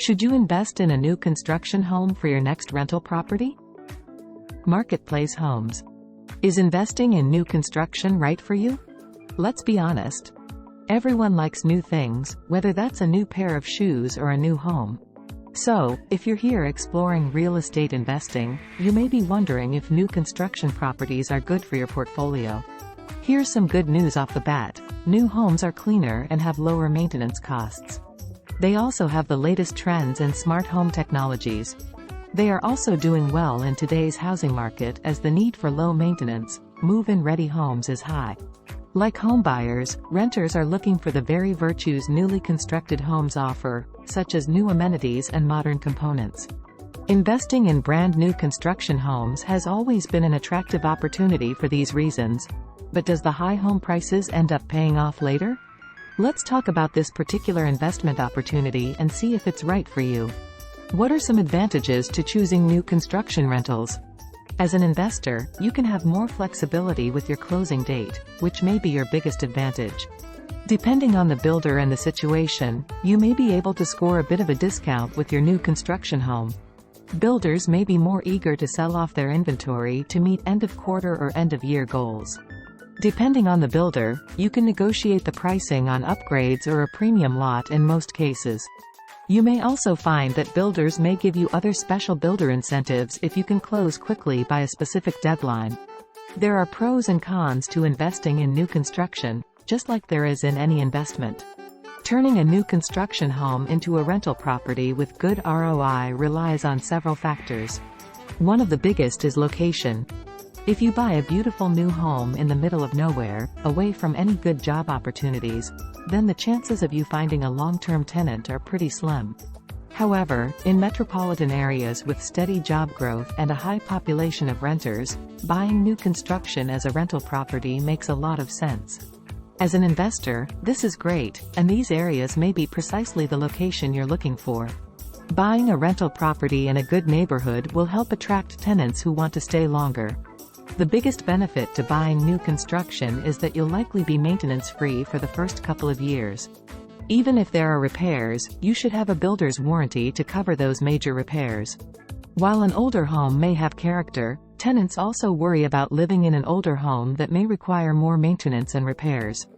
Should you invest in a new construction home for your next rental property? Marketplace homes. Is investing in new construction right for you? Let's be honest. Everyone likes new things, whether that's a new pair of shoes or a new home. So, if you're here exploring real estate investing, you may be wondering if new construction properties are good for your portfolio. Here's some good news off the bat. New homes are cleaner and have lower maintenance costs. They also have the latest trends in smart home technologies. They are also doing well in today's housing market as the need for low-maintenance, move-in ready homes is high. Like home buyers, renters are looking for the very virtues newly constructed homes offer, such as new amenities and modern components. Investing in brand new construction homes has always been an attractive opportunity for these reasons. But does the high home prices end up paying off later? Let's talk about this particular investment opportunity and see if it's right for you. What are some advantages to choosing new construction rentals? As an investor, you can have more flexibility with your closing date, which may be your biggest advantage. Depending on the builder and the situation, you may be able to score a bit of a discount with your new construction home. Builders may be more eager to sell off their inventory to meet end-of-quarter or end-of-year goals. Depending on the builder, you can negotiate the pricing on upgrades or a premium lot in most cases. You may also find that builders may give you other special builder incentives if you can close quickly by a specific deadline. There are pros and cons to investing in new construction, just like there is in any investment. Turning a new construction home into a rental property with good ROI relies on several factors. One of the biggest is location. If you buy a beautiful new home in the middle of nowhere, away from any good job opportunities, then the chances of you finding a long-term tenant are pretty slim. However, in metropolitan areas with steady job growth and a high population of renters, buying new construction as a rental property makes a lot of sense. As an investor, this is great, and these areas may be precisely the location you're looking for. Buying a rental property in a good neighborhood will help attract tenants who want to stay longer. The biggest benefit to buying new construction is that you'll likely be maintenance-free for the first couple of years. Even if there are repairs, you should have a builder's warranty to cover those major repairs. While an older home may have character, tenants also worry about living in an older home that may require more maintenance and repairs.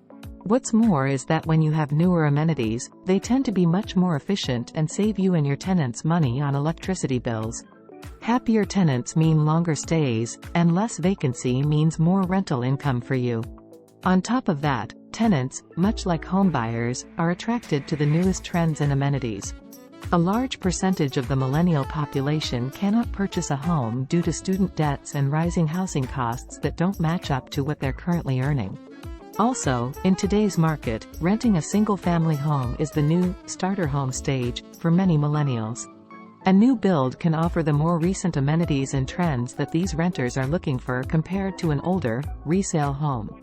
What's more is that when you have newer amenities, they tend to be much more efficient and save you and your tenants money on electricity bills. Happier tenants mean longer stays, and less vacancy means more rental income for you. On top of that, tenants, much like homebuyers, are attracted to the newest trends and amenities. A large percentage of the millennial population cannot purchase a home due to student debts and rising housing costs that don't match up to what they're currently earning. Also, in today's market, renting a single-family home is the new starter home stage for many millennials. A new build can offer the more recent amenities and trends that these renters are looking for compared to an older, resale home.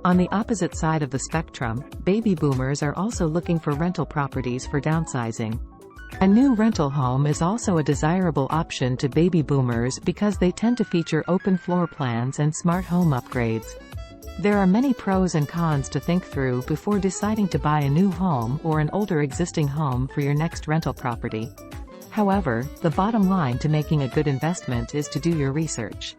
On the opposite side of the spectrum, baby boomers are also looking for rental properties for downsizing. A new rental home is also a desirable option to baby boomers because they tend to feature open floor plans and smart home upgrades. There are many pros and cons to think through before deciding to buy a new home or an older existing home for your next rental property. However, the bottom line to making a good investment is to do your research.